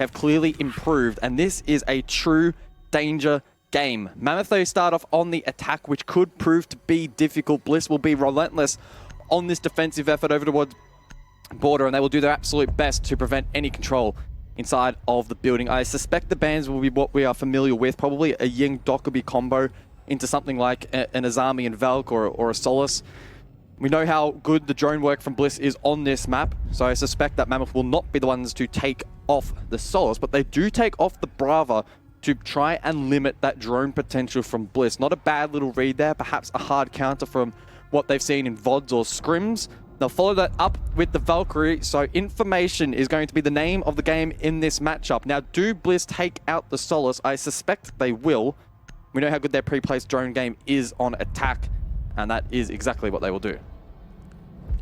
have clearly improved, and this is a true danger game. Mammoth, though, start off on the attack, which could prove to be difficult. Bliss will be relentless on this defensive effort over towards border, and they will do their absolute best to prevent any control inside of the building. I suspect the bans will be what we are familiar with, probably a Ying Dokkaebi combo into something like an Azami and Valk or a Solace. We know how good the drone work from Bliss is on this map, so I suspect that Mammoth will not be the ones to take off the Solace, but they do take off the Brava to try and limit that drone potential from Bliss. Not a bad little read there, perhaps a hard counter from what they've seen in VODs or scrims. They'll follow that up with the Valkyrie, so information is going to be the name of the game in this matchup. Now, do Bliss take out the Solace? I suspect they will. We know how good their pre-placed drone game is on attack, and that is exactly what they will do.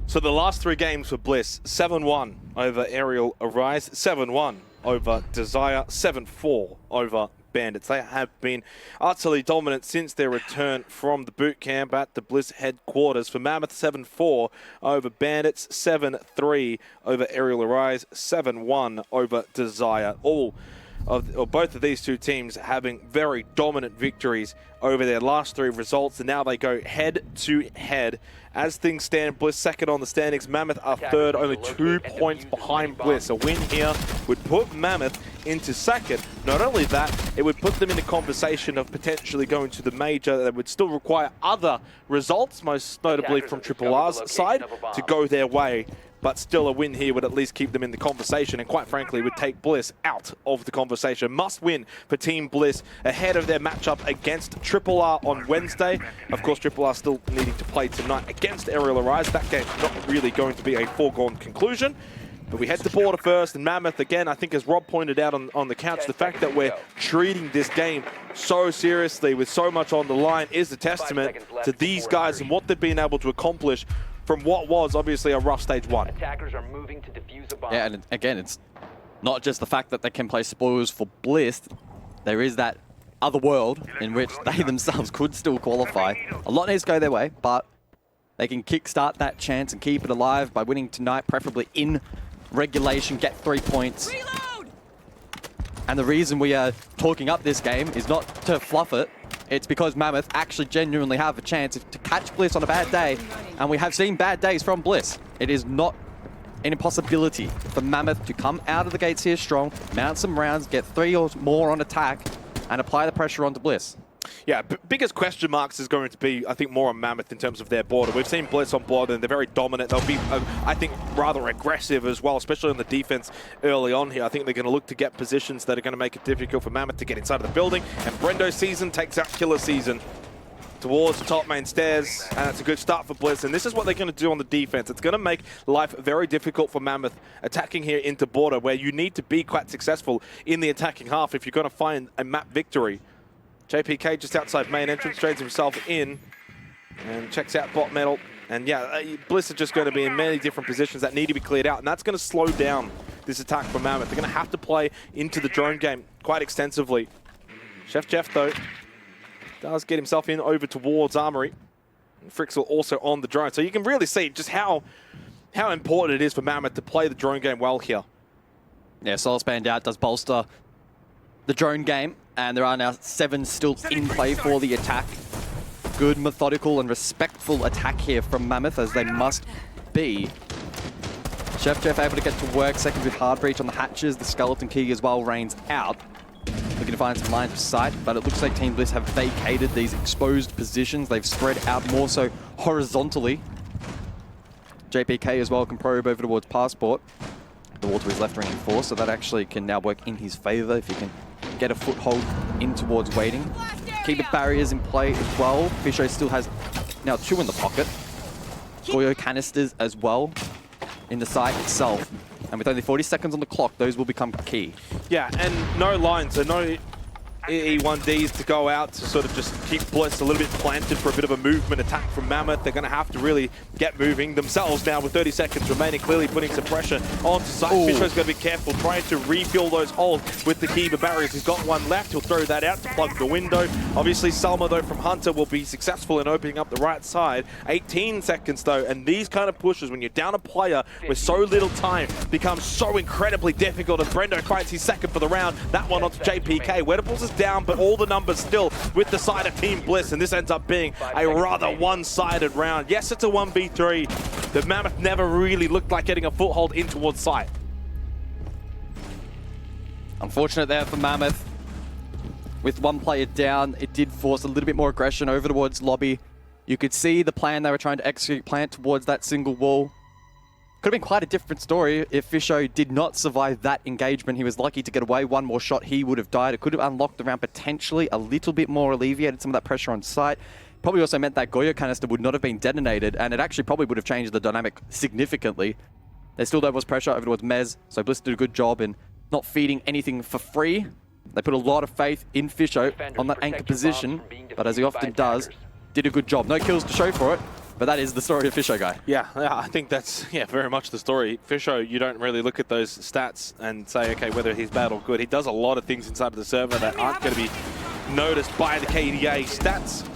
So the last 3 games for Bliss, 7-1 over Aerial Arise, 7-1 over Desire, 7-4 over Bandits. They have been utterly dominant since their return from the boot camp at the Bliss headquarters. For Mammoth, 7-4 over Bandits, 7-3 over Aerial Arise, 7-1 over Desire. Both of these 2 teams having very dominant victories over their last 3 results, and now they go head to head. As things stand, Bliss second on the standings, Mammoth are third, only 2 points behind Bliss. A win here would put Mammoth into second. Not only that, it would put them in the conversation of potentially going to the major. That would still require other results, most notably from Triple R's side, to go their way. But still, a win here would at least keep them in the conversation, and quite frankly would take Bliss out of the conversation. Must win for Team Bliss ahead of their matchup against Triple R on Wednesday. Of course, Triple R still needing to play tonight against Aerial Arise. That game's not really going to be a foregone conclusion. But we head to border first, and Mammoth, again, I think as Rob pointed out on the couch, the fact that we're treating this game so seriously with so much on the line is a testament to these guys and what they've been able to accomplish from what was obviously a rough stage 1. Attackers are moving to defuse a bomb. Yeah, and again, it's not just the fact that they can play spoils for Bliss. There is that other world in which they themselves could still qualify. A lot needs to go their way, but they can kickstart that chance and keep it alive by winning tonight, preferably in regulation, get 3 points. Reload! And the reason we are talking up this game is not to fluff it. It's because Mammoth actually genuinely have a chance to catch Bliss on a bad day, and we have seen bad days from Bliss. It is not an impossibility for Mammoth to come out of the gates here strong, mount some rounds, get 3 or more on attack, and apply the pressure onto Bliss. Yeah, biggest question marks is going to be, I think, more on Mammoth in terms of their border. We've seen Bliss on border, and they're very dominant. They'll be, I think, rather aggressive as well, especially on the defense early on here. I think they're going to look to get positions that are going to make it difficult for Mammoth to get inside of the building. And Brendo Season takes out Killer Season towards the top main stairs, and that's a good start for Bliss. And this is what they're going to do on the defense. It's going to make life very difficult for Mammoth attacking here into border, where you need to be quite successful in the attacking half if you're going to find a map victory. JPK just outside main entrance, trades himself in and checks out bot metal. And yeah, Bliss are just going to be in many different positions that need to be cleared out, and that's going to slow down this attack from Mammoth. They're going to have to play into the drone game quite extensively. Chef Jeff, though, does get himself in over towards Armory. And Frixel also on the drone. So you can really see just how important it is for Mammoth to play the drone game well here. Yeah, Solace Band out does bolster the drone game, and there are now 7 still in play for the attack. Good, methodical, and respectful attack here from Mammoth, as they must be. Chef Jeff able to get to work, second with Hard Breach on the hatches. The Skeleton Key as well reigns out. Looking to find some lines of sight, but it looks like Team Bliss have vacated these exposed positions. They've spread out more so horizontally. JPK as well can probe over towards Passport. The wall to his left reinforced, so that actually can now work in his favor if he can get a foothold in towards waiting. Keep the barriers in play as well. Fisho still has now 2 in the pocket. Goyo canisters as well in the site itself. And with only 40 seconds on the clock, those will become key. Yeah, and no lines, so no E1Ds to go out to sort of just keep Bliss a little bit planted for a bit of a movement attack from Mammoth. They're going to have to really get moving themselves now with 30 seconds remaining, clearly putting some pressure onto site. Fisho's going to be careful, trying to refill those holes with the Kiba barriers. He's got one left. He'll throw that out to plug the window. Obviously, Selma, though, from Hunter will be successful in opening up the right side. 18 seconds, though, and these kind of pushes, when you're down a player with so little time, becomes so incredibly difficult. And Brendo finds his second for the round. That one onto JPK. Wedables is down, but all the numbers still with the side of Team Bliss, and this ends up being a rather one-sided round. Yes, it's a 1v3. The Mammoth never really looked like getting a foothold in towards site. Unfortunate there for Mammoth. With one player down, it did force a little bit more aggression over towards lobby. You could see the plan they were trying to execute, plant towards that single wall. Could have been quite a different story if Fisho did not survive that engagement. He was lucky to get away. One more shot, he would have died. It could have unlocked the round, potentially a little bit more alleviated some of that pressure on site. Probably also meant that Goyo canister would not have been detonated, and it actually probably would have changed the dynamic significantly. There still there was pressure over towards Mez, so Bliss did a good job in not feeding anything for free. They put a lot of faith in Fisho on that anchor position, but as he often does, did a good job. No kills to show for it, but that is the story of Fisho, guy. Yeah, I think that's very much the story. Fisho, you don't really look at those stats and say, okay, whether he's bad or good. He does a lot of things inside of the server that aren't going to be noticed by the KDA stats.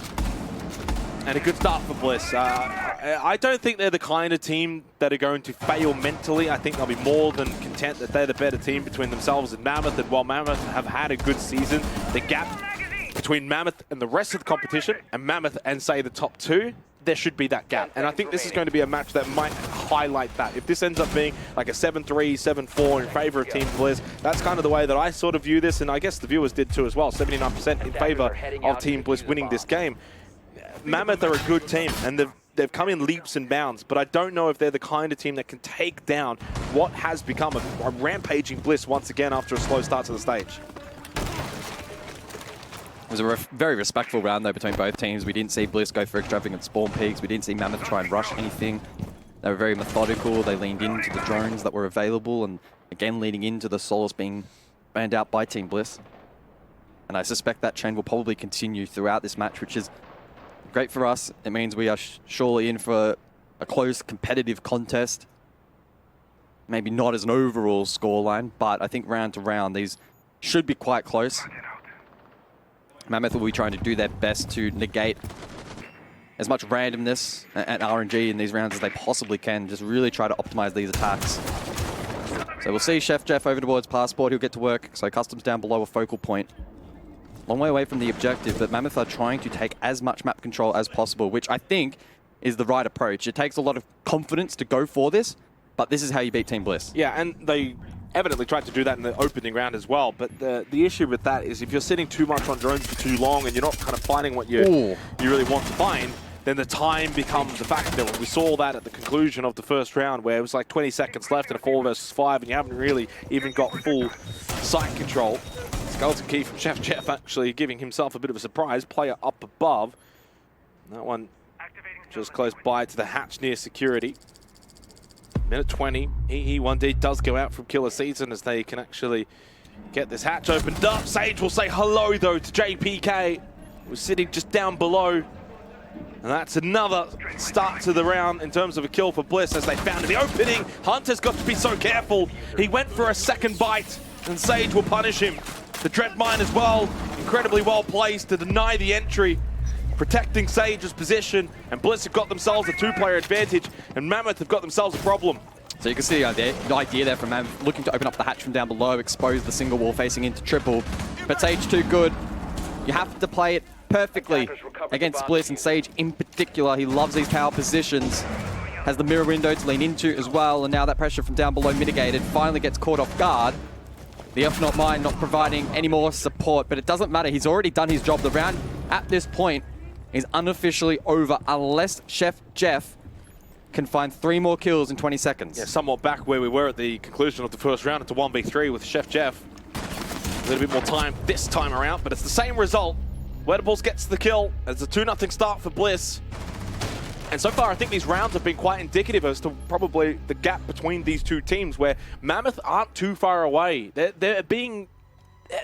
And a good start for Bliss. I don't think they're the kind of team that are going to fail mentally. I think they'll be more than content that they're the better team between themselves and Mammoth. And while Mammoth have had a good season, the gap between Mammoth and the rest of the competition, and Mammoth and, say, the top two, there should be that gap. And I think this is going to be a match that might highlight that. If this ends up being like a 7-3, 7-4 in favor of Team Bliss, that's kind of the way that I sort of view this, and I guess the viewers did too as well. 79% in favor of Team Bliss winning this game. Mammoth are a good team, and they've come in leaps and bounds, but I don't know if they're the kind of team that can take down what has become a rampaging Bliss once again after a slow start to the stage. It was a very respectful round, though, between both teams. We didn't see Bliss go for extravagant spawn peaks. We didn't see Mammoth try and rush anything. They were very methodical. They leaned into the drones that were available, and again, leading into the Solace being banned out by Team Bliss. And I suspect that trend will probably continue throughout this match, which is great for us. It means we are surely in for a close, competitive contest. Maybe not as an overall scoreline, but I think round to round, these should be quite close. Mammoth will be trying to do their best to negate as much randomness and RNG in these rounds as they possibly can. Just really try to optimize these attacks. So we'll see Chef Jeff over towards Passport. He'll get to work. So Customs down below a focal point. Long way away from the objective, but Mammoth are trying to take as much map control as possible, which I think is the right approach. It takes a lot of confidence to go for this, but this is how you beat Team Bliss. Yeah, and they evidently tried to do that in the opening round as well, but the issue with that is if you're sitting too much on drones for too long and you're not kind of finding what you really want to find, then the time becomes a factor. We saw that at the conclusion of the first round where it was like 20 seconds left in a 4 versus 5 and you haven't really even got full site control. Skeleton key from Chef Jeff actually giving himself a bit of a surprise. Player up above. That one just close by to the hatch near security. Minute 20. E1D does go out from Killer Season as they can actually get this hatch opened up. Sage will say hello though to JPK. We're sitting just down below. And that's another start to the round in terms of a kill for Bliss as they found the opening. Hunter's got to be so careful. He went for a second bite and Sage will punish him. The Dread Mine as well, incredibly well placed to deny the entry, protecting Sage's position, and Bliss have got themselves a 2-player advantage, and Mammoth have got themselves a problem. So you can see the idea there from Mammoth, looking to open up the hatch from down below, expose the single wall facing into triple, but Sage too good. You have to play it perfectly against Bliss, and Sage in particular. He loves these power positions, has the mirror window to lean into as well, and now that pressure from down below mitigated, finally gets caught off guard. The F not mine not providing any more support, but it doesn't matter. He's already done his job. The round at this point is unofficially over unless Chef Jeff can find 3 more kills in 20 seconds. Yeah, somewhat back where we were at the conclusion of the first round into 1v3 with Chef Jeff. A little bit more time this time around, but it's the same result. Wedables gets the kill. It's a 2-0 start for Bliss. And so far, I think these rounds have been quite indicative as to probably the gap between these two teams, where Mammoth aren't too far away. They're being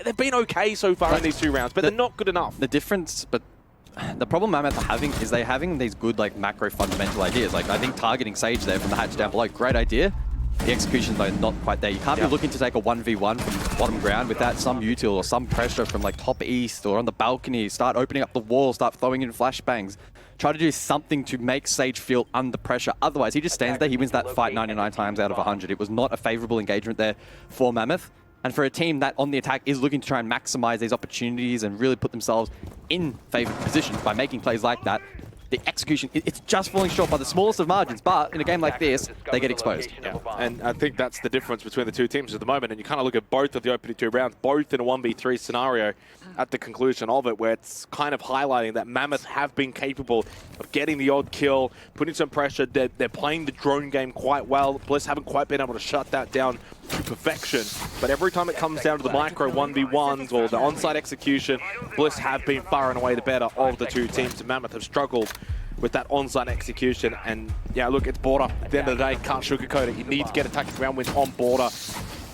they've been okay so far in these 2 rounds, but they're not good enough. The difference, but the problem Mammoth are having is they're having these good like macro fundamental ideas. Like I think targeting Sage there from the hatch down below, great idea. The execution though not quite there. You can't be looking to take a 1v1 from bottom ground without some util or some pressure from like top east or on the balcony. Start opening up the wall, start throwing in flashbangs. Try to do something to make Sage feel under pressure. Otherwise, he just stands there. He wins that fight 99 times out of 100. It was not a favorable engagement there for Mammoth. And for a team that on the attack is looking to try and maximize these opportunities and really put themselves in favored positions by making plays like that, the execution, it's just falling short by the smallest of margins, but in a game like this, they get exposed. Yeah. And I think that's the difference between the 2 teams at the moment. And you kind of look at both of the opening 2 rounds, both in a 1v3 scenario at the conclusion of it, where it's kind of highlighting that Mammoth have been capable of getting the odd kill, putting some pressure. They're playing the drone game quite well. Bliss haven't quite been able to shut that down to perfection. But every time it comes down to the micro 1v1s or the onside execution, Bliss have been far and away the better of the 2 teams. And Mammoth have struggled with that onside execution. And yeah, look, it's border. At the end of the day, can't sugarcoat it. You need to get attacking round wins on border.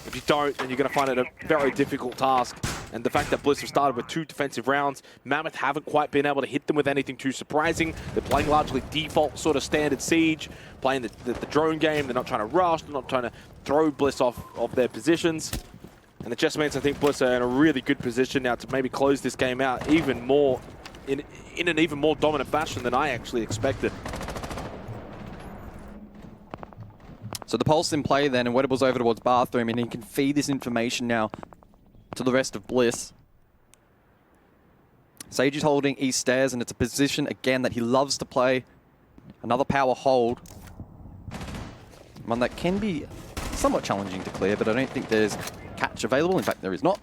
If you don't, then you're going to find it a very difficult task. And the fact that Bliss have started with 2 defensive rounds, Mammoth haven't quite been able to hit them with anything too surprising. They're playing largely default sort of standard Siege, playing the drone game. They're not trying to rush. They're not trying to throw Bliss off of their positions. And it just means I think Bliss are in a really good position now to maybe close this game out even more in an even more dominant fashion than I actually expected. So the pulse in play then, and Weddable's over towards bathroom, and he can feed this information now to the rest of Bliss. Sage is holding east stairs, and it's a position again that he loves to play. Another power hold. One that can be somewhat challenging to clear, but I don't think there's catch available. In fact, there is not.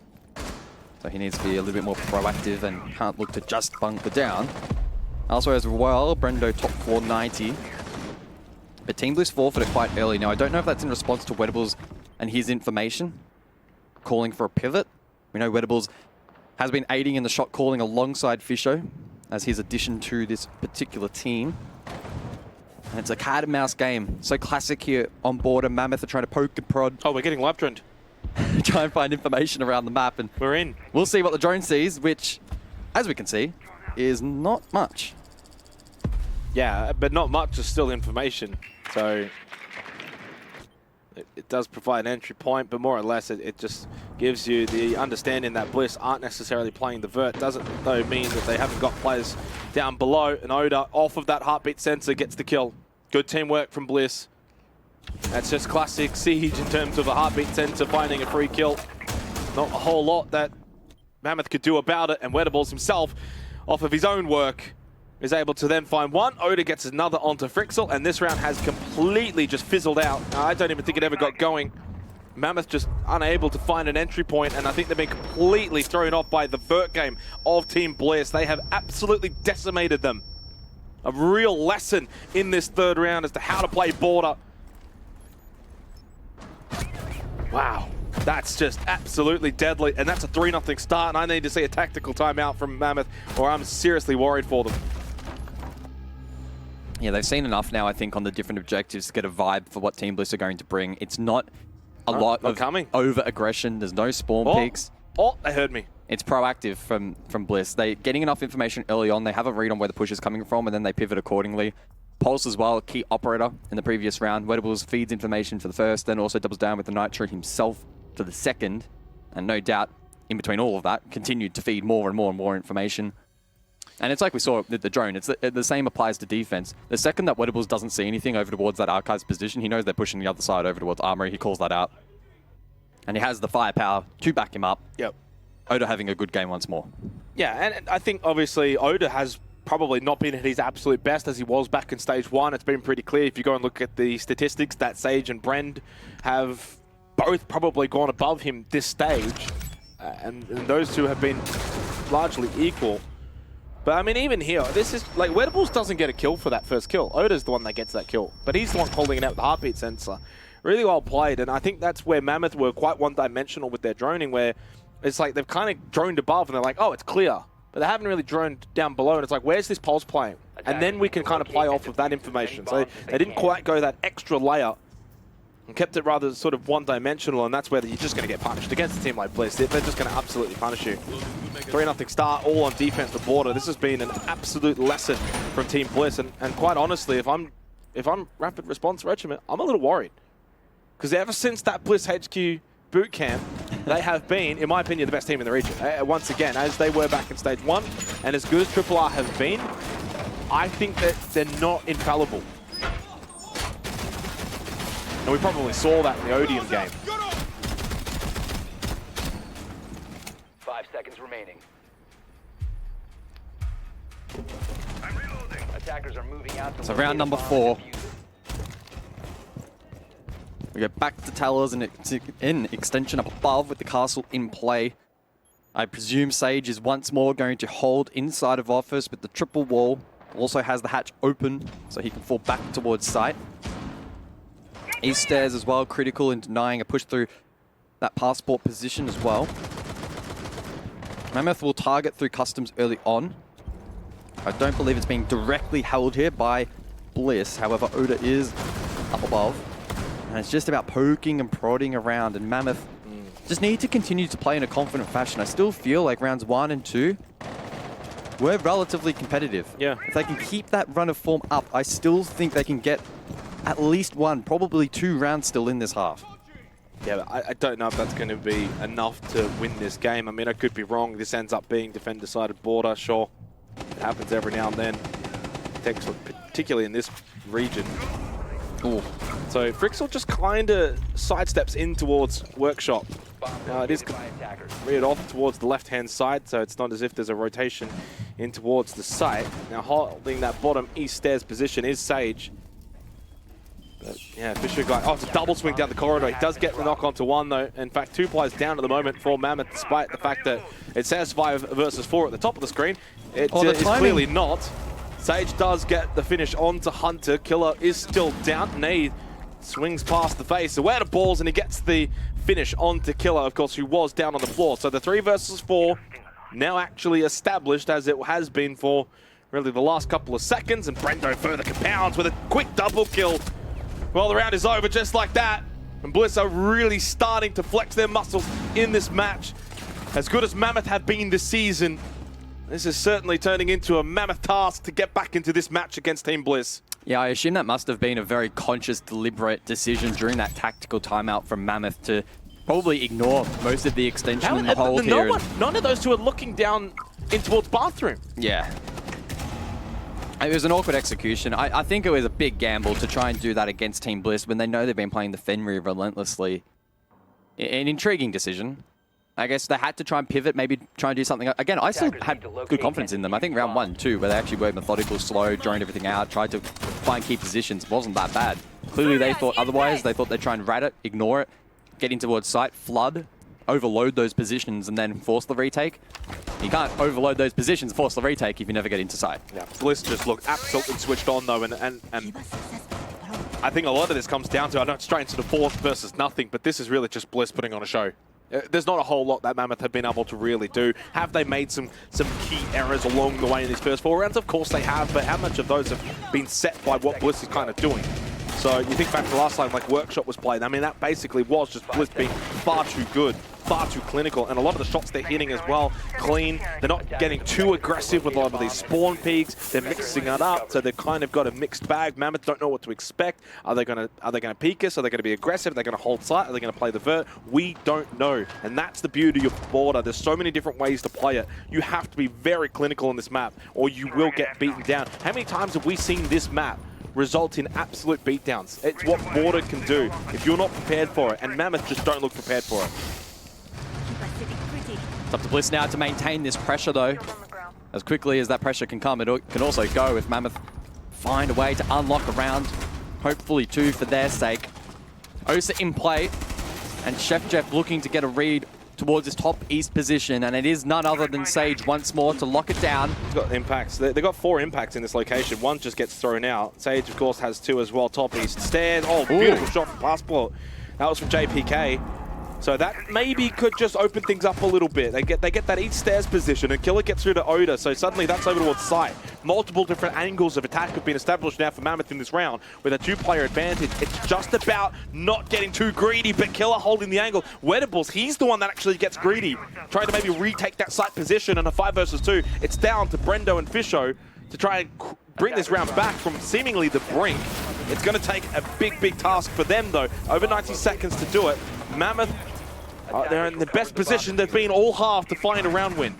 So he needs to be a little bit more proactive and can't look to just bunker down. Elsewhere as well, Brendo top 490. But Team Bliss forfeited quite early. Now, I don't know if that's in response to Weddables and his information, calling for a pivot. We know Weddables has been aiding in the shot calling alongside Fisho as his addition to this particular team. And it's a cat and mouse game. So classic here on board, and Mammoth are trying to poke and prod. Oh, we're getting live droned. Try and find information around the map, and we're in. We'll see what the drone sees, which, as we can see, is not much. Yeah, but not much is still information. So it does provide an entry point, but more or less it just gives you the understanding that Bliss aren't necessarily playing the vert. Doesn't though mean that they haven't got players down below. And Oda off of that heartbeat sensor gets the kill. Good teamwork from Bliss. That's just classic Siege in terms of a heartbeat sensor finding a free kill. Not a whole lot that Mammoth could do about it, and Weddables himself, off of his own work, is able to then find one. Oda gets another onto Frixel, and this round has completely just fizzled out. I don't even think it ever got going. Mammoth just unable to find an entry point, and I think they've been completely thrown off by the vert game of Team Bliss. They have absolutely decimated them. A real lesson in this 3rd round as to how to play border. Wow, that's just absolutely deadly, and that's a 3-0 start, and I need to see a tactical timeout from Mammoth, or I'm seriously worried for them. Yeah, they've seen enough now, I think, on the different objectives to get a vibe for what Team Bliss are going to bring. It's not a lot of over-aggression. There's no spawn peaks. Oh, they heard me. It's proactive from Bliss. They're getting enough information early on. They have a read on where the push is coming from, and then they pivot accordingly. Pulse as well, key operator in the previous round. Weddables feeds information for the first, then also doubles down with the Nitro himself for the second. And no doubt, in between all of that, continued to feed more and more and more information. And it's like we saw with the drone. It's the same applies to defense. The second that Weddables doesn't see anything over towards that Archives position, he knows they're pushing the other side over towards Armory. He calls that out. And he has the firepower to back him up. Yep. Oda having a good game once more. Yeah, and I think obviously Oda has probably not been at his absolute best as he was back in stage 1. It's been pretty clear if you go and look at the statistics that Sage and Brend have both probably gone above him this stage. And those two have been largely equal. But I mean, even here, this is like Weddables doesn't get a kill for that first kill. Oda's the one that gets that kill, but he's the one calling it out with the heartbeat sensor. Really well played, and I think that's where Mammoth were quite one-dimensional with their droning, where it's like they've kind of droned above and they're like, oh, it's clear. But they haven't really droned down below, and it's like, where's this pulse playing? And then we can kind of play off of that information. So they didn't quite go that extra layer and kept it rather sort of one-dimensional, and that's where you're just going to get punished. Against a team like Bliss, they're just going to absolutely punish you. 3-0 start, all on defense for Border. This has been an absolute lesson from Team Bliss, and quite honestly, if I'm Rapid Response Regiment, I'm a little worried. Because ever since that Bliss HQ boot camp, they have been, in my opinion, the best team in the region. Once again, as they were back in Stage 1, and as good as Triple R have been, I think that they're not infallible. And we probably saw that in the Odium game. 5 seconds remaining. Attackers are moving out. So round number 4. We go back to towers and in extension up above with the castle in play. I presume Sage is once more going to hold inside of office with the triple wall. Also has the hatch open so he can fall back towards site. East stairs as well, critical in denying a push through that passport position as well. Mammoth will target through customs early on. I don't believe it's being directly held here by Bliss. However, Oda is up above. And it's just about poking and prodding around, and Mammoth just need to continue to play in a confident fashion. I still feel like rounds 1 and 2 were relatively competitive. Yeah. If they can keep that run of form up, I still think they can get at least 1, probably 2 rounds still in this half. Yeah, but I don't know if that's going to be enough to win this game. I mean, I could be wrong. This ends up being defend-decided Border, sure. It happens every now and then, particularly in this region. Ooh. So Frixel just kind of sidesteps in towards Workshop. It is reared off towards the left-hand side, so it's not as if there's a rotation in towards the site. Now holding that bottom east stairs position is Sage. But yeah, Fisher guy, it's a double swing down the corridor. He does get the knock onto 1 though. In fact, 2 players down at the moment for Mammoth, despite the fact that it says 5 versus 4 at the top of the screen. It is clearly not. Sage does get the finish onto Hunter. Killer is still down. Nade swings past the face, away to balls, and he gets the finish onto Killer, of course, who was down on the floor. So the 3 versus 4 now actually established, as it has been for really the last couple of seconds, and Brendo further compounds with a quick double kill. Well, the round is over just like that, and Bliss are really starting to flex their muscles in this match. As good as Mammoth have been this season, this is certainly turning into a Mammoth task to get back into this match against Team Bliss. Yeah, I assume that must have been a very conscious, deliberate decision during that tactical timeout from Mammoth to probably ignore most of the extension in the hold here. None of those two are looking down in towards bathroom. Yeah. It was an awkward execution. I think it was a big gamble to try and do that against Team Bliss when they know they've been playing the Fenrir relentlessly. An intriguing decision. I guess they had to try and pivot, maybe try and do something. Again, I still had good confidence in them. I think round 1 and 2, where they actually were methodical, slow, droned everything out, tried to find key positions, wasn't that bad. Clearly they thought otherwise. They thought they'd try and rat it, ignore it, get in towards site, flood, overload those positions, and then force the retake. You can't overload those positions, force the retake if you never get into site. Yeah, Bliss just looked absolutely switched on though, and I think a lot of this comes down to, I know it's straight into the 4 versus nothing, but this is really just Bliss putting on a show. There's not a whole lot that Mammoth have been able to really do. Have they made some key errors along the way in these first 4 rounds? Of course they have, but how much of those have been set by what Bliss is kind of doing? So you think back to the last time, like Workshop was played, I mean, that basically was just Bliss being far too good, far too clinical, and a lot of the shots they're hitting as well, clean. They're not getting too aggressive with a lot of these spawn peaks. They're mixing it up, so they've kind of got a mixed bag. Mammoth don't know what to expect. Are they gonna peek us? Are they gonna be aggressive? Are they gonna hold sight? Are they gonna play the vert? We don't know, and that's the beauty of Border. There's so many different ways to play it. You have to be very clinical on this map, or you will get beaten down. How many times have we seen this map result in absolute beatdowns? It's what Border can do if you're not prepared for it, and Mammoth just don't look prepared for it. It's up to Bliss now to maintain this pressure though. As quickly as that pressure can come, it can also go if Mammoth find a way to unlock a round. Hopefully 2 for their sake. Osa in play, and Chef Jeff looking to get a read towards his top east position, and it is none other than Sage once more to lock it down. He's got impacts. They've got 4 impacts in this location. 1 just gets thrown out. Sage, of course, has 2 as well. Top east stairs. Oh, beautiful shot from Passport. That was from JPK. So that maybe could just open things up a little bit. They get that east stairs position, and Killer gets through to Oda, so suddenly that's over towards site. Multiple different angles of attack have been established now for Mammoth in this round with a 2-player advantage. It's just about not getting too greedy, but Killer holding the angle. Wedables, he's the one that actually gets greedy, trying to maybe retake that site position in a 5 versus 2. It's down to Brendo and Fisho to try and bring this round back from seemingly the brink. It's going to take a big task for them, though. Over 90 seconds to do it. Mammoth, they're in the best position they've been all half to find a round win.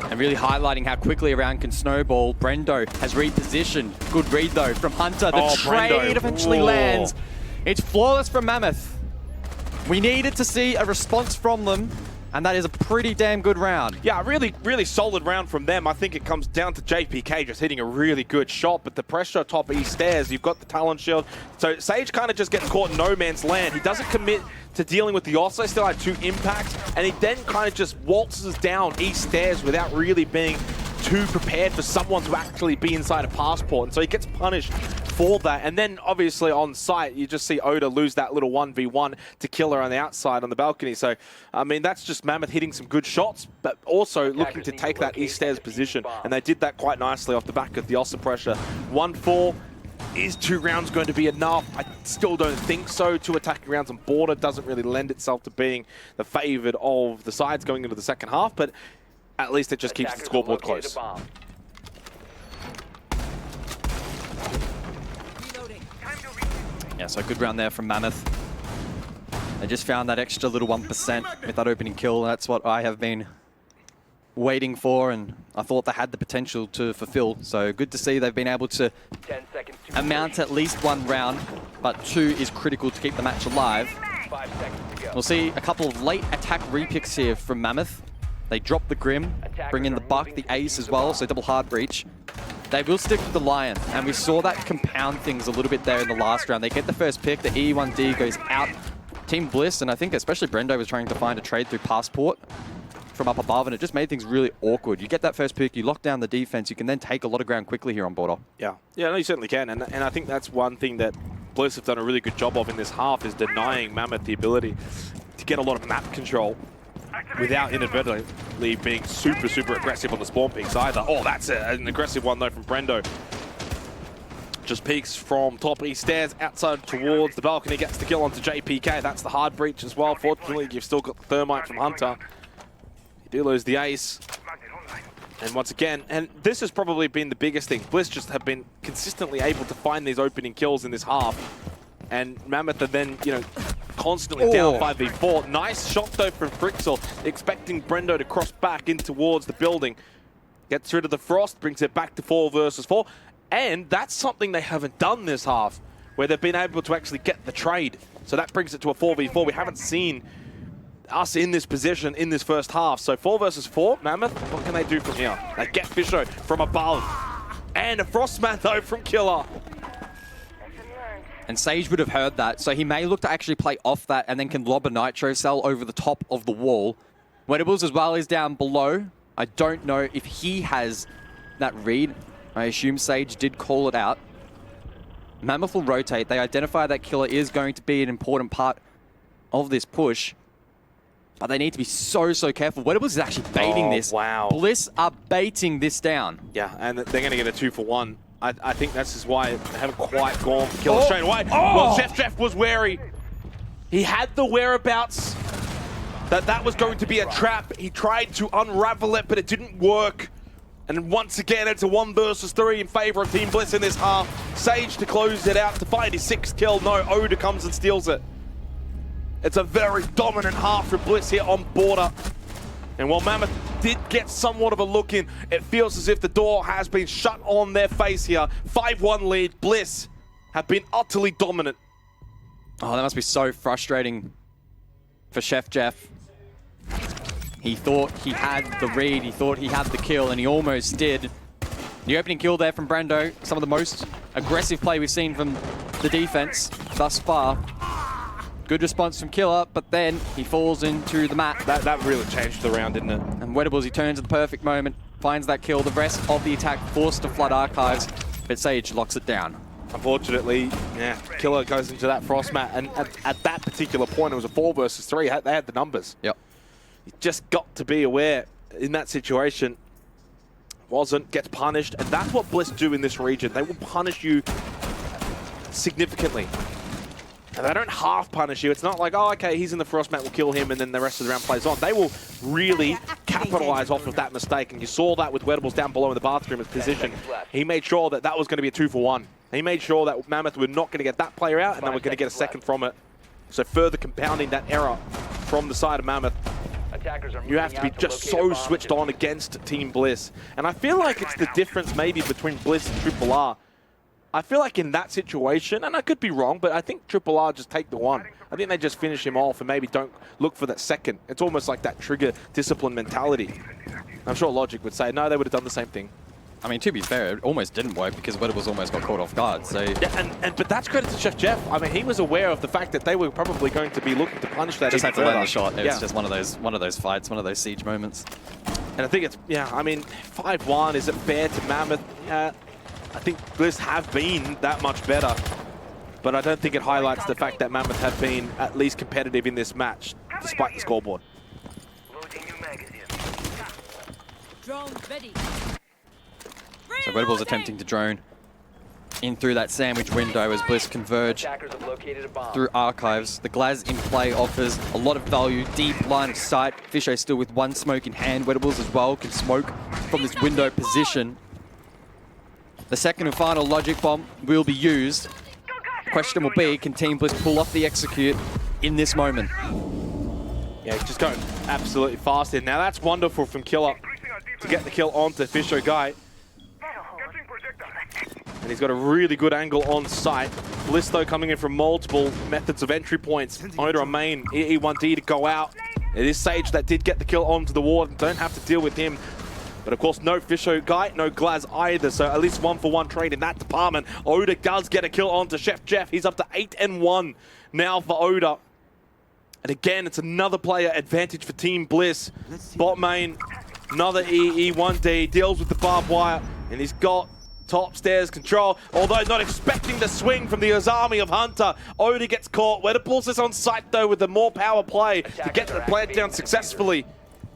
And really highlighting how quickly a round can snowball. Brendo has repositioned. Good read, though, from Hunter. The trade Brendo eventually lands. It's flawless from Mammoth. We needed to see a response from them, and that is a pretty damn good round. Yeah, really solid round from them. I think it comes down to JPK just hitting a really good shot, but the pressure top east stairs, you've got the talent shield. So Sage kind of just gets caught in no man's land. He doesn't commit to dealing with the Osso, still had 2 impacts, and he then kind of just waltzes down east stairs without really being too prepared for someone to actually be inside a passport. And so he gets punished for that. And then obviously on site, you just see Oda lose that little 1v1 to Killer on the outside on the balcony. So, I mean, that's just Mammoth hitting some good shots, but also looking to take that east stairs position. And they did that quite nicely off the back of the Ossa pressure. 1-4. Is 2 rounds going to be enough? I still don't think so. 2 attacking rounds on border doesn't really lend itself to being the favored of the sides going into the second half, but at least it just keeps the scoreboard close. Yeah, so good round there from Mammoth. They just found that extra little 1% with that opening kill. That's what I have been waiting for, and I thought they had the potential to fulfill. So good to see they've been able to amount at least 1 round, but 2 is critical to keep the match alive. 5 seconds to go. We'll see a couple of late attack repicks here from Mammoth. They drop the Grim, bring in the Buck, the Ace as well, so double hard breach. They will stick with the Lion, and we saw that compound things a little bit there in the last round. They get the first pick, the E1D goes out. Team Bliss, and I think especially Brendo was trying to find a trade through Passport from up above, and it just made things really awkward. You get that first pick, you lock down the defense, you can then take a lot of ground quickly here on border. Yeah, no, you certainly can, and I think that's one thing that Bliss have done a really good job of in this half, is denying Mammoth the ability to get a lot of map control without inadvertently being super aggressive on the spawn peaks either. Oh, that's an aggressive one though from Brendo. Just peeks from top east stairs outside towards the balcony, gets the kill onto JPK. That's the hard breach as well. Fortunately, you've still got the thermite from Hunter. You do lose the ace. And once again, and this has probably been the biggest thing, Bliss just have been consistently able to find these opening kills in this half. And Mammoth are then, you know, constantly down 5v4. Nice shot though from Frixel, expecting Brendo to cross back in towards the building. Gets rid of the Frost, brings it back to 4 versus 4. And that's something they haven't done this half, where they've been able to actually get the trade. So that brings it to a 4v4. We haven't seen us in this position in this first half. So 4 versus 4, Mammoth, what can they do from here? They get Fisho from above. And a Frostman though from Killer. And Sage would have heard that, so he may look to actually play off that and then can lob a Nitro cell over the top of the wall. Wedables as well is down below. I don't know if he has that read. I assume Sage did call it out. Mammoth will rotate. They identify that Killer is going to be an important part of this push. But they need to be so careful. Wedables is actually baiting this. Wow. Bliss are baiting this down. Yeah, and they're going to get a 2-for-1. I think this is why they haven't quite gone for Killer straight away. Well, Jeff was wary. He had the whereabouts that was going to be a trap. He tried to unravel it, but it didn't work. And once again, it's a 1 versus 3 in favor of Team Bliss in this half. Sage to close it out to find his 6th kill. No, Oda comes and steals it. It's a very dominant half for Bliss here on border. And while Mammoth did get somewhat of a look in, it feels as if the door has been shut on their face here. 5-1 lead. Bliss have been utterly dominant. Oh, that must be so frustrating for Chef Jeff. He thought he had the read, he thought he had the kill, and he almost did. The opening kill there from Brendo, some of the most aggressive play we've seen from the defense thus far. Good response from Killer, but then he falls into the mat. That really changed the round, didn't it? And Wedables, he turns at the perfect moment, finds that kill. The rest of the attack forced to flood Archives, but Sage locks it down. Unfortunately, yeah, Killer goes into that frost mat, and at that particular point, it was a 4 versus 3. They had the numbers. Yep. You just got to be aware in that situation. Gets punished, and that's what Bliss do in this region. They will punish you significantly. And they don't half punish you. It's not like, oh, okay, he's in the frost mat, we'll kill him, and then the rest of the round plays on. They will really capitalize off of that mistake, and you saw that with Wedables down below in the bathroom as position. He made sure that that was going to be a 2-for-1. He made sure that Mammoth were not going to get that player out, and then we're going to get a second from it. So further compounding that error from the side of Mammoth. You have to be just so switched on against Team Bliss. And I feel like it's the difference maybe between Bliss and Triple R. I feel like in that situation, and I could be wrong, but I think Triple R just take the one. I think they just finish him off and maybe don't look for that second. It's almost like that trigger discipline mentality. I'm sure Logic would say, no, they would have done the same thing. I mean, to be fair, it almost didn't work because Wedables almost got caught off guard. So yeah, but that's credit to Chef Jeff. I mean, he was aware of the fact that they were probably going to be looking to punish that. Just had to land the shot. It's yeah. just one of those fights, one of those siege moments. And I think it's, yeah, I mean, 5-1, is it fair to Mammoth? Yeah, I think Bliss have been that much better. But I don't think it highlights the fact that Mammoth have been at least competitive in this match, despite the scoreboard. Drone ready. So Wedables attempting to drone in through that sandwich window as Bliss converge through archives. The Glaz in play offers a lot of value, deep line of sight. Fisho still with one smoke in hand. Wedables as well can smoke from this window position. The second and final logic bomb will be used. The question will be, can Team Bliss pull off the execute in this moment? Yeah, just going absolutely fast in. Now that's wonderful from Killer to get the kill onto Fisho Guy. And he's got a really good angle on site. Bliss, though, coming in from multiple methods of entry points. Oda on main, E1D to go out. It is Sage that did get the kill onto the ward and don't have to deal with him. But of course, no Fisho Guy, no Glaz either, so at least 1-for-1 trade in that department. Oda does get a kill onto Chef Jeff. He's up to 8-1 now for Oda. And again, it's another player advantage for Team Bliss. Bot main, another E1D, deals with the barbed wire, and he's got top stairs control, although not expecting the swing from the army of Hunter. Oda gets caught. Wedables is on site though with the more power play to get the plant down successfully.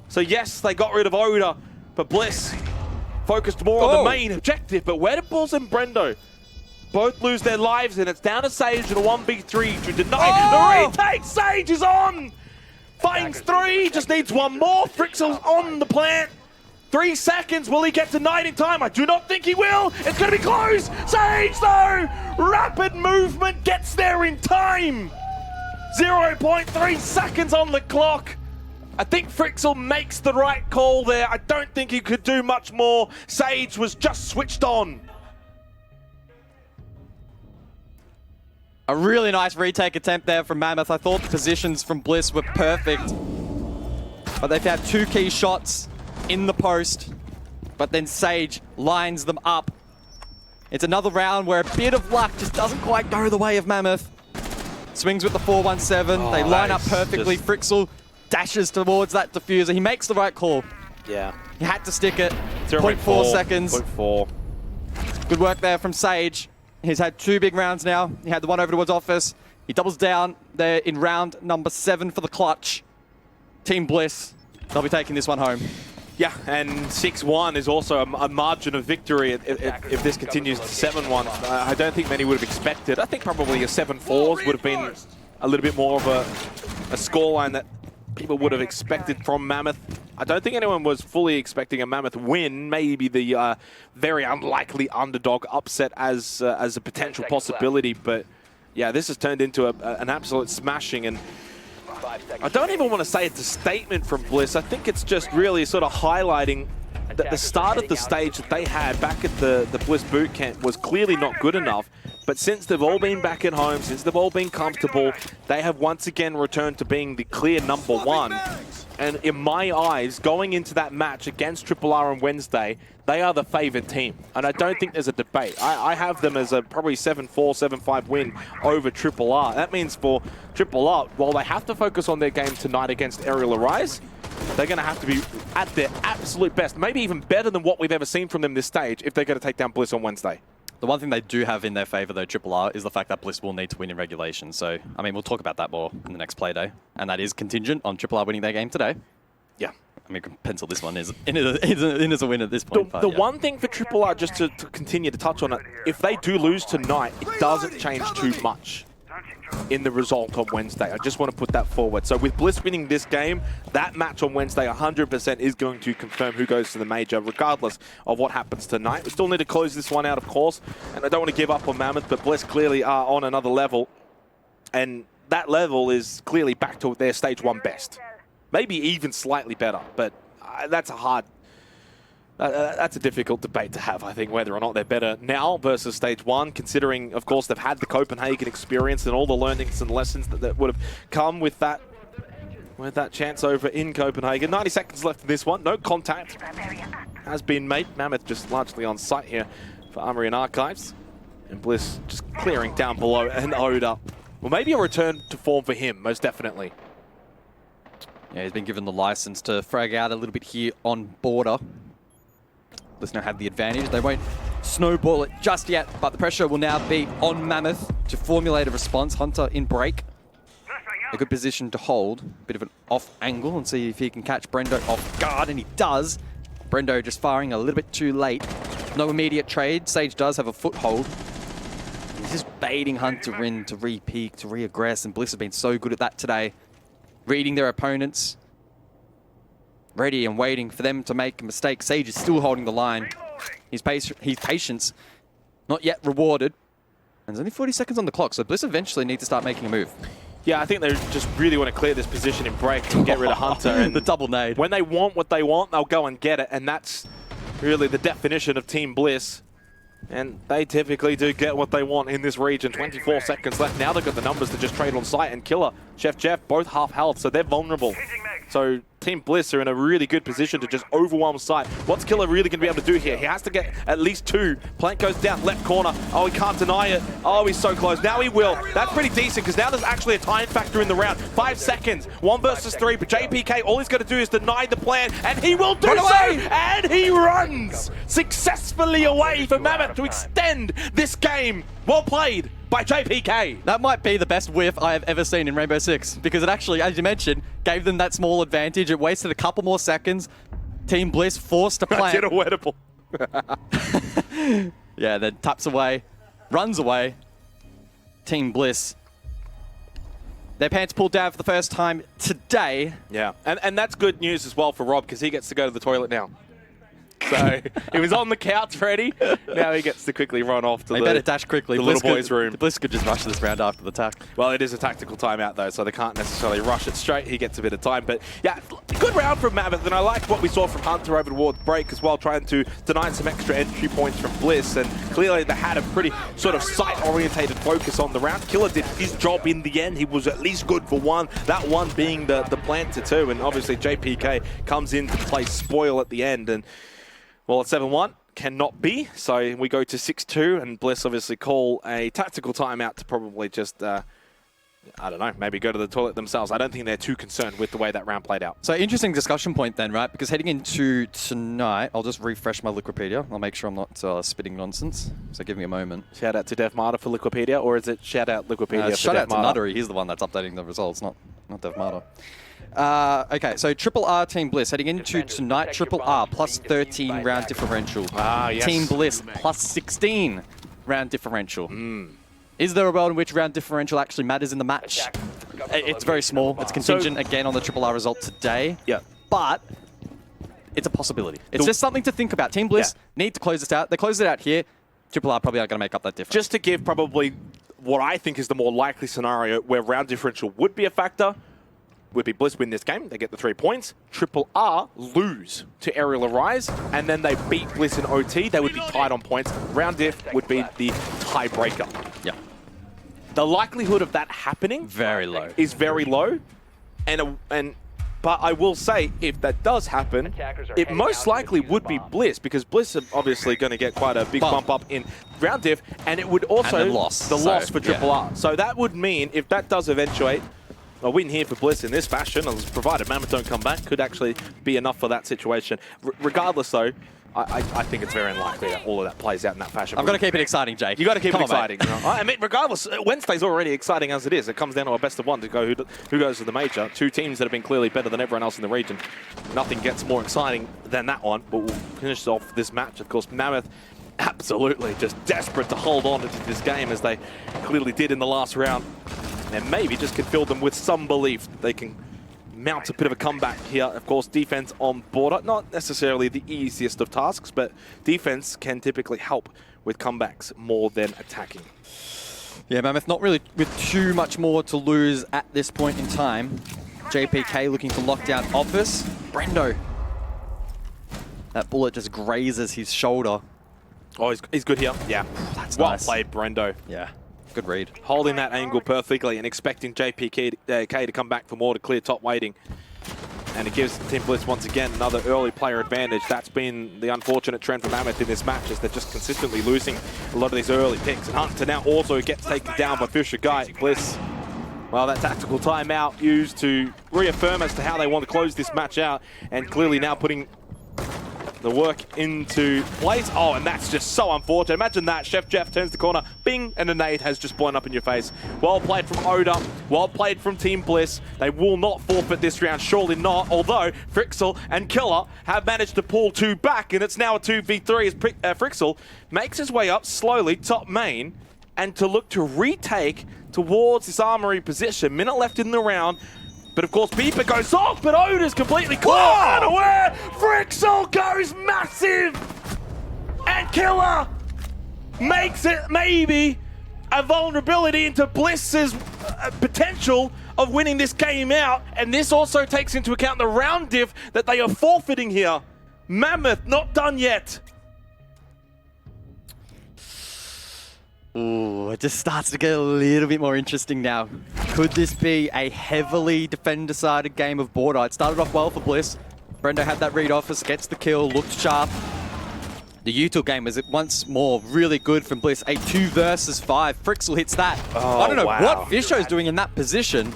So yes, they got rid of Oda, but Bliss focused more on the main objective. But Wedables and Brendo both lose their lives, and it's down to Sage in a 1v3 to deny the retake. Sage is on! Finds 3, just needs one more. Frixel's on the plant. 3 seconds, will he get to 9 in time? I do not think he will. It's going to be close. Sage, though, rapid movement gets there in time. 0.3 seconds on the clock. I think Frixel makes the right call there. I don't think he could do much more. Sage was just switched on. A really nice retake attempt there from Mammoth. I thought the positions from Bliss were perfect, but they've had 2 key shots in the post, but then Sage lines them up. It's another round where a bit of luck just doesn't quite go the way of Mammoth. Swings with the 417. They line up perfectly. Frixel dashes towards that diffuser. He makes the right call. Yeah. He had to stick it. 0.4 seconds. 0.4. Good work there from Sage. He's had 2 big rounds now. He had the one over towards office. He doubles down there in round number 7 for the clutch. Team Bliss, they'll be taking this one home. Yeah, and 6-1 is also a margin of victory if this continues to 7-1. I don't think many would have expected. I think probably a 7-4 would have been a little bit more of a scoreline that people would have expected from Mammoth. I don't think anyone was fully expecting a Mammoth win. Maybe the very unlikely underdog upset as a potential possibility. But yeah, this has turned into an absolute smashing. And I don't even want to say it's a statement from Bliss. I think it's just really sort of highlighting that the start of the stage that they had back at the Bliss boot camp was clearly not good enough. But since they've all been back at home, since they've all been comfortable, they have once again returned to being the clear _1. And in my eyes, going into that match against Triple R on Wednesday, they are the favored team. And I don't think there's a debate. I have them as a probably 7-4, 7-5 win over Triple R. That means for Triple R, while they have to focus on their game tonight against Aerial Arise, they're going to have to be at their absolute best, maybe even better than what we've ever seen from them this stage if they're going to take down Bliss on Wednesday. The one thing they do have in their favor, though, Triple R, is the fact that Bliss will need to win in regulation. So, I mean, we'll talk about that more in the next play day. And that is contingent on Triple R winning their game today. Yeah. I mean, we can pencil this one in as a win at this point. The one thing for Triple R, just to continue to touch on it, if they do lose tonight, it doesn't change too much in the result on Wednesday. I just want to put that forward. So with Bliss winning this game, that match on Wednesday 100% is going to confirm who goes to the major, regardless of what happens tonight. We still need to close this one out, of course, and I don't want to give up on Mammoth, but Bliss clearly are on another level, and that level is clearly back to their stage 1 best. Maybe even slightly better, but that's a difficult debate to have, I think, whether or not they're better now versus stage 1, considering, of course, they've had the Copenhagen experience and all the learnings and lessons that would have come with that chance over in Copenhagen. 90 seconds left in this one. No contact has been made. Mammoth just largely on site here for Armory and Archives. And Bliss just clearing down below and Ode up. Well, maybe a return to form for him, most definitely. Yeah, he's been given the license to frag out a little bit here on border. Bliss now have the advantage. They won't snowball it just yet, but the pressure will now be on Mammoth to formulate a response. Hunter in break. A good position to hold. Bit of an off angle and see if he can catch Brendo off guard, and he does. Brendo just firing a little bit too late. No immediate trade. Sage does have a foothold. He's just baiting Hunter in to re-peek, to re-aggress, and Bliss have been so good at that today. Reading their opponents. Ready and waiting for them to make a mistake. Sage is still holding the line. His patience not yet rewarded. And there's only 40 seconds on the clock, so Bliss eventually need to start making a move. Yeah, I think they just really want to clear this position in break and get rid of Hunter. And the double nade. When they want what they want, they'll go and get it. And that's really the definition of Team Bliss. And they typically do get what they want in this region. 24 seconds left. Now they've got the numbers to just trade on site. And Killer, Chef Jeff, both half health, so they're vulnerable. So Team Bliss are in a really good position to just overwhelm site. What's Killer really going to be able to do here? He has to get at least 2. Plank goes down left corner. Oh, he can't deny it. Oh, he's so close. Now he will. That's pretty decent because now there's actually a time factor in the round. 5 seconds. 1 versus 3. But JPK, all he's got to do is deny the plan, and he will do so! And he runs successfully away for Mammoth to extend this game. Well played by JPK. That might be the best whiff I have ever seen in Rainbow Six, because it actually, as you mentioned, gave them that small advantage. It wasted a couple more seconds. Team Bliss forced to plant. Did a wettable. Yeah, then taps away, runs away. Team Bliss. Their pants pulled down for the first time today. Yeah, and that's good news as well for Rob, because he gets to go to the toilet now. So he was on the couch ready. Now he gets to quickly run off to they better dash quickly. the little boy's room. Bliss could just rush this round after the attack. Well, it is a tactical timeout though, so they can't necessarily rush it straight. He gets a bit of time, but yeah, good round from Mammoth, and I liked what we saw from Hunter over towards break as well, trying to deny some extra entry points from Bliss, and clearly they had a pretty sort of site-orientated focus on the round. Killer did his job in the end. He was at least good for 1, that one being the plant to 2, and obviously JPK comes in to play spoil at the end, and well, at 7-1, cannot be. So we go to 6-2, and Bliss obviously call a tactical timeout to probably just, I don't know, maybe go to the toilet themselves. I don't think they're too concerned with the way that round played out. So interesting discussion point then, right? Because heading into tonight, I'll just refresh my Liquipedia. I'll make sure I'm not spitting nonsense. So give me a moment. Shout out to Dev Marta for Liquipedia, or is it shout out Liquipedia for shout Dev out to Marta? Nuttery. He's the one that's updating the results, not Dev Marta. Okay, so Triple R Team Bliss heading into tonight. Triple R plus 13 round differential. Ah, yes. Team Bliss plus 16 round differential. Is there a world in which round differential actually matters in the match? It's very small. It's contingent again on the Triple R result today. Yeah. But it's a possibility. It's just something to think about. Team Bliss need to close this out. They close it out here. Triple R probably aren't going to make up that difference. Just to give probably what I think is the more likely scenario where round differential would be a factor, would be Bliss win this game, they get the 3 points. Triple R lose to Aerial Arise, and then they beat Bliss in OT. They would be tied on points. Round diff would be the tiebreaker. Yeah. The likelihood of that happening Very low. is very low, but I will say, if that does happen, it most likely would be Bliss, because Bliss are obviously going to get quite a big bump up in round diff, and it would also the loss for Triple R. So that would mean, if that does eventuate, a win here for Bliss in this fashion, provided Mammoth don't come back, could actually be enough for that situation. Regardless, though, I think it's very unlikely that all of that plays out in that fashion. I've got to keep it exciting, Jake. You got to keep Come it on, mate. exciting. I mean, regardless, Wednesday's already exciting as it is. It comes down to a best of one to go who goes to the major. Two teams that have been clearly better than everyone else in the region. Nothing gets more exciting than that one. But we'll finish off this match. Of course, Mammoth absolutely just desperate to hold on to this game as they clearly did in the last round. And maybe just could fill them with some belief that they can mount a bit of a comeback here. Of course, defense on border, not necessarily the easiest of tasks, but defense can typically help with comebacks more than attacking. Yeah, Mammoth not really with too much more to lose at this point in time. JPK looking to lock down Office. Brendo. That bullet just grazes his shoulder. Oh, he's good here. Yeah, That's well nice. played, Brendo. Yeah, good read. Holding that angle perfectly and expecting JPK to come back for more to clear top waiting. And it gives Team Bliss once again another early player advantage. That's been the unfortunate trend for Mammoth in this match, as they're just consistently losing a lot of these early picks. And Hunter now also gets taken down by Fisher Guy. Bliss, well, that tactical timeout used to reaffirm as to how they want to close this match out, and clearly now putting the work into place. Oh, and that's just so unfortunate. Imagine that. Chef Jeff turns the corner, bing, and a nade has just blown up in your face. Well played from Oda. Well played from Team Bliss. They will not forfeit this round, surely not. Although Frixel and Killer have managed to pull two back, and it's now a 2v3 as Frixel makes his way up slowly top main and to look to retake towards this armory position. Minute left in the round. But of course, Beeper goes off, but Oda's completely caught unaware. Frixel goes massive. And Killer makes it maybe a vulnerability into Bliss's potential of winning this game out. And this also takes into account the round diff that they are forfeiting here. Mammoth not done yet. Ooh, it just starts to get a little bit more interesting now. Could this be a heavily defender-sided game of border? It started off well for Bliss. Brendo had that read Office, gets the kill, looked sharp. The util game is once more really good from Bliss. A 2 versus 5. Frixel hits that. Oh, I don't know wow. what Fisho's doing in that position.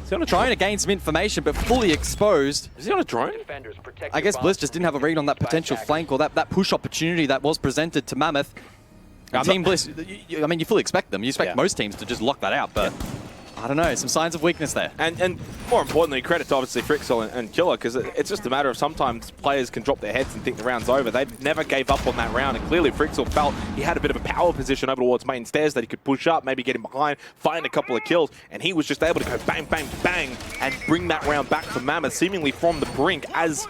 Trying to gain some information, but fully exposed. Is he on a drone? Defenders, protect I your guess Bliss bombs. just didn't have a read on that potential flank or that push opportunity that was presented to Mammoth. And Team Bliss, I mean, you fully expect them. You expect most teams to just lock that out, but I don't know, some signs of weakness there. And more importantly, credit to obviously Frixel and Killer, because it's just a matter of sometimes players can drop their heads and think the round's over. They never gave up on that round, and clearly Frixel felt he had a bit of a power position over towards main stairs that he could push up, maybe get him behind, find a couple of kills, and he was just able to go bang, bang, bang, and bring that round back for Mammoth, seemingly from the brink, as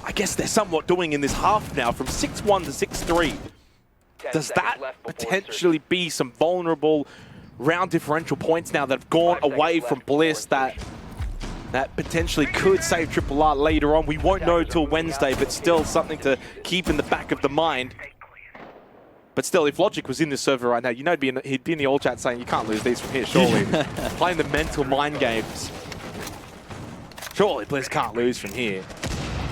I guess they're somewhat doing in this half now, from 6-1 to 6-3. 10 Does seconds that left before potentially be some vulnerable round differential points now that have gone 5 away seconds from left Bliss before that potentially could save Triple R later on? We won't know till Wednesday, but still something to keep in the back of the mind. But still, if Logic was in this server right now, you know he'd be in the all chat saying, you can't lose these from here, surely. Playing the mental mind games. Surely Bliss can't lose from here.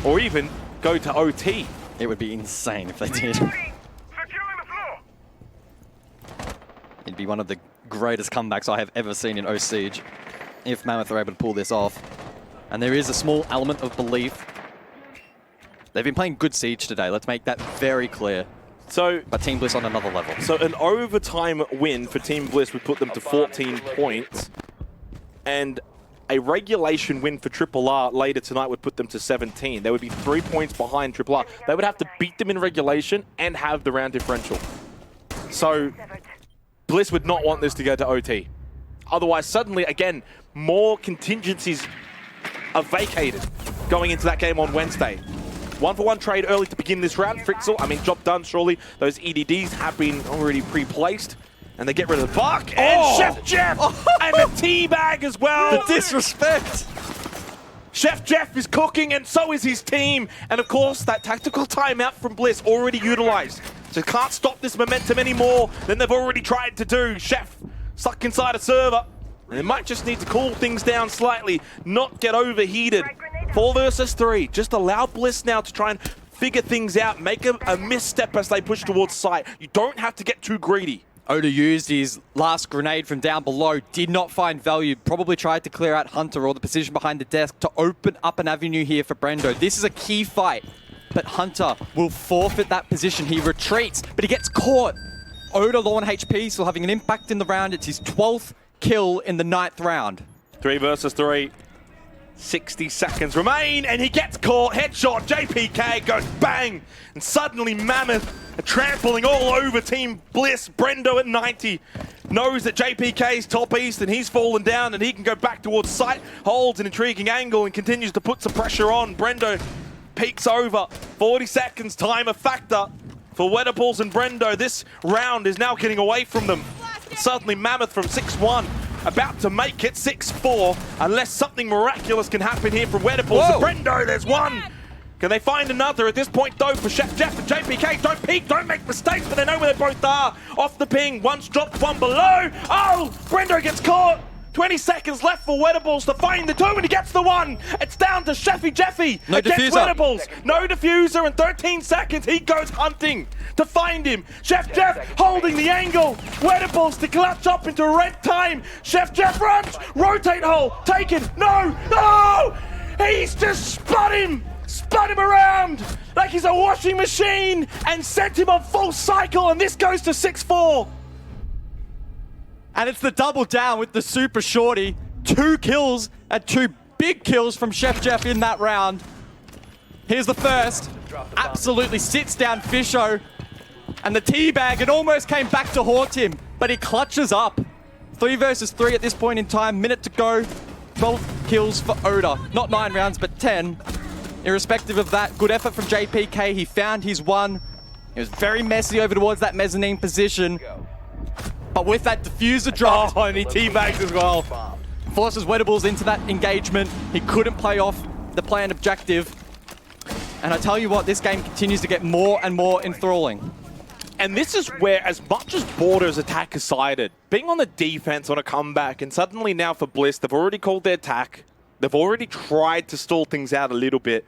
Or even go to OT. It would be insane if they did. It'd be one of the greatest comebacks I have ever seen in O Siege if Mammoth are able to pull this off. And there is a small element of belief. They've been playing good Siege today, let's make that very clear. But Team Bliss on another level. So an overtime win for Team Bliss would put them to 14 points. And a regulation win for Triple R later tonight would put them to 17. They would be 3 points behind Triple R. They would have to beat them in regulation and have the round differential. So Bliss would not want this to go to OT. Otherwise, suddenly, again, more contingencies are vacated going into that game on Wednesday. 1-for-1 trade early to begin this round. Frixel, I mean, job done, surely. Those EDDs have been already pre-placed. And they get rid of the Buck. And Chef Jeff! And the teabag as well! The disrespect! Chef Jeff is cooking, and so is his team. And of course, that tactical timeout from Bliss already utilized. So can't stop this momentum any more than they've already tried to do. Chef stuck inside a server. And they might just need to cool things down slightly, not get overheated. 4 versus 3. Just allow Bliss now to try and figure things out, make a misstep as they push towards site. You don't have to get too greedy. Oda used his last grenade from down below, did not find value, probably tried to clear out Hunter or the position behind the desk to open up an avenue here for Brendo. This is a key fight. but Hunter will forfeit that position. He retreats, but he gets caught. Oda low on HP, still having an impact in the round. It's his 12th kill in the 9th round. 3 versus 3. 60 seconds remain, and he gets caught. Headshot, JPK goes bang, and suddenly Mammoth are trampling all over Team Bliss. Brendo at 90 knows that JPK's top east, and he's fallen down, and he can go back towards site, holds an intriguing angle, and continues to put some pressure on. Brendo peeks over. 40 seconds, time a factor for Wedables and Brendo. This round is now getting away from them. And suddenly Mammoth from 6-1. About to make it 6-4, unless something miraculous can happen here from Wedables. Brendo, there's one. Can they find another at this point, though, for Chef Jeff and JPK? Don't peek, don't make mistakes, but they know where they both are. Off the ping, one's dropped, one below. Oh, Brendo gets caught. 20 seconds left for Wedables to find the 2, and he gets the 1. It's down to Chefy Jeffy against Wedables. No diffuser, and 13 seconds, he goes hunting to find him. Chef Jeff holding the angle. Wedables to clutch up into red time. Chef Jeff runs, rotate hole, take it. No, no! He's just spun him around like he's a washing machine and sent him on full cycle, and this goes to 6-4. And it's the double down with the super shorty. 2 kills and 2 big kills from Chef Jeff in that round. Here's the first. Absolutely sits down Fisho. And the teabag, it almost came back to haunt him, but he clutches up. 3 versus 3 at this point in time. Minute to go. 12 kills for Oda. Not 9 rounds, but 10. Irrespective of that, good effort from JPK. He found his 1. It was very messy over towards that mezzanine position. But with that diffuser drop, and he teabags as well. Forces Wedables into that engagement. He couldn't play off the planned objective. And I tell you what, this game continues to get more and more enthralling. And this is where, as much as Border's attack is sided, being on the defense on a comeback, and suddenly now for Bliss, they've already called their attack. They've already tried to stall things out a little bit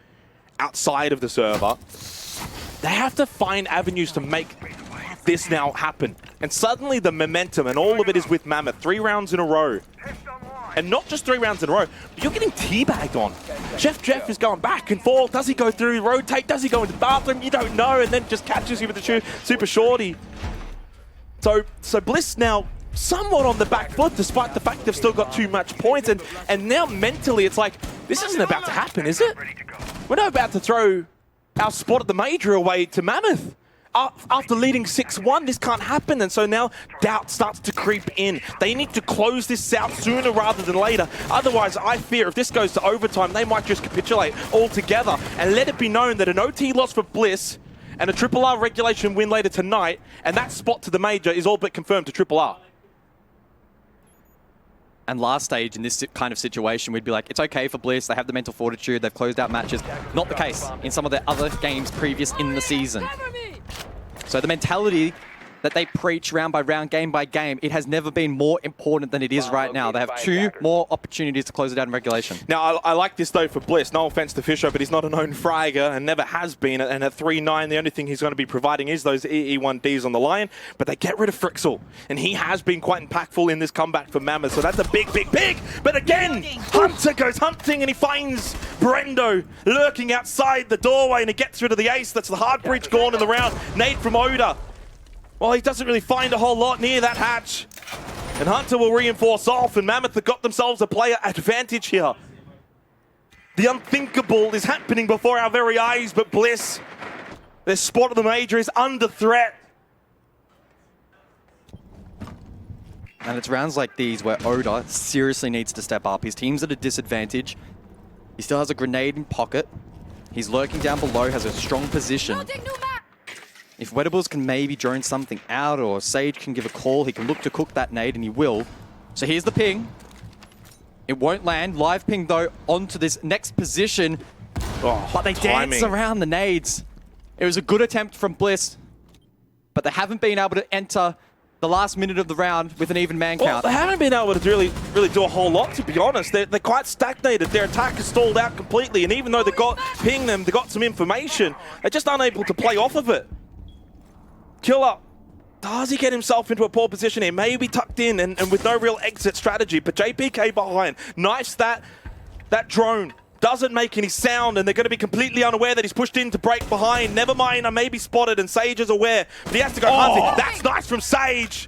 outside of the server. They have to find avenues to make this now happen. And suddenly the momentum, and all of it is with Mammoth. 3 rounds in a row. And not just 3 rounds in a row, but you're getting teabagged on. Chef Jeff is going back and forth. Does he go through, rotate? Does he go into the bathroom? You don't know. And then just catches you with the super shorty. So Bliss now somewhat on the back foot, despite the fact they've still got too much points. And now mentally, it's like, this isn't about to happen, is it? We're not about to throw our spot at the major away to Mammoth. After leading 6-1, this can't happen, and so now doubt starts to creep in. They need to close this out sooner rather than later. Otherwise, I fear if this goes to overtime, they might just capitulate altogether. And let it be known that an OT loss for Bliss and a Triple R regulation win later tonight, and that spot to the major is all but confirmed to Triple R. And last stage in this kind of situation, we'd be like, it's okay for Bliss, they have the mental fortitude, they've closed out matches. Not the case in some of their other games previous in the season. So the mentality that they preach round by round, game by game, it has never been more important than it is right now. They have 2 more opportunities to close it out in regulation. Now, I like this, though, for Bliss. No offense to Fisher, but he's not a known fragger and never has been. And at 3-9, the only thing he's going to be providing is those EE1Ds on the line. But they get rid of Frixel, and he has been quite impactful in this comeback for Mammoth. So that's a big, big, big. But again, Hunter goes hunting, and he finds Brendo lurking outside the doorway, and he gets rid of the ace. That's the hard breach gone in the round. Nade from Oda. Well, he doesn't really find a whole lot near that hatch. And Hunter will reinforce off, and Mammoth have got themselves a player advantage here. The unthinkable is happening before our very eyes, but Bliss, their spot at the major is under threat. And it's rounds like these where Oda seriously needs to step up. His team's at a disadvantage. He still has a grenade in pocket. He's lurking down below, has a strong position. If Wedables can maybe drone something out, or Sage can give a call, he can look to cook that nade, and he will. So here's the ping. It won't land. Live ping, though, onto this next position. Oh, but they dance around the nades. It was a good attempt from Bliss, but they haven't been able to enter the last minute of the round with an even man count. Well, they haven't been able to really do a whole lot, to be honest. They're quite stagnated. Their attack is stalled out completely, and even though they got ping them, they got some information, they're just unable to play off of it. Killer, does he get himself into a poor position here? Maybe tucked in and with no real exit strategy, but JPK behind. Nice that drone. doesn't make any sound, and they're going to be completely unaware that he's pushed in to break behind. Never mind, I may be spotted, and Sage is aware, but he has to go hunting. That's nice from Sage.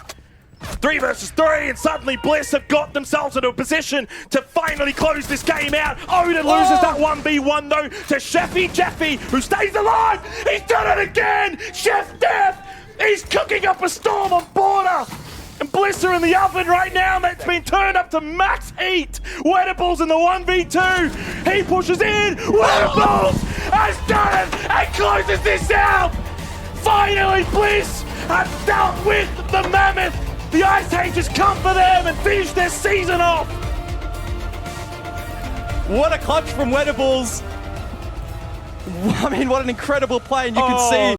3 versus 3, and suddenly Bliss have got themselves into a position to finally close this game out. Odin loses that 1v1 though to Chefy Jeffy, who stays alive. He's done it again. Chef Death, he's cooking up a storm on border. And Bliss are in the oven right now, and that's been turned up to max heat. Wettables in the 1v2. He pushes in. Wettables has done it and closes this out. Finally, Bliss have dealt with the Mammoth. The Ice Age has come for them and finished their season off. What a clutch from Wettables. I mean, what an incredible play, and you can see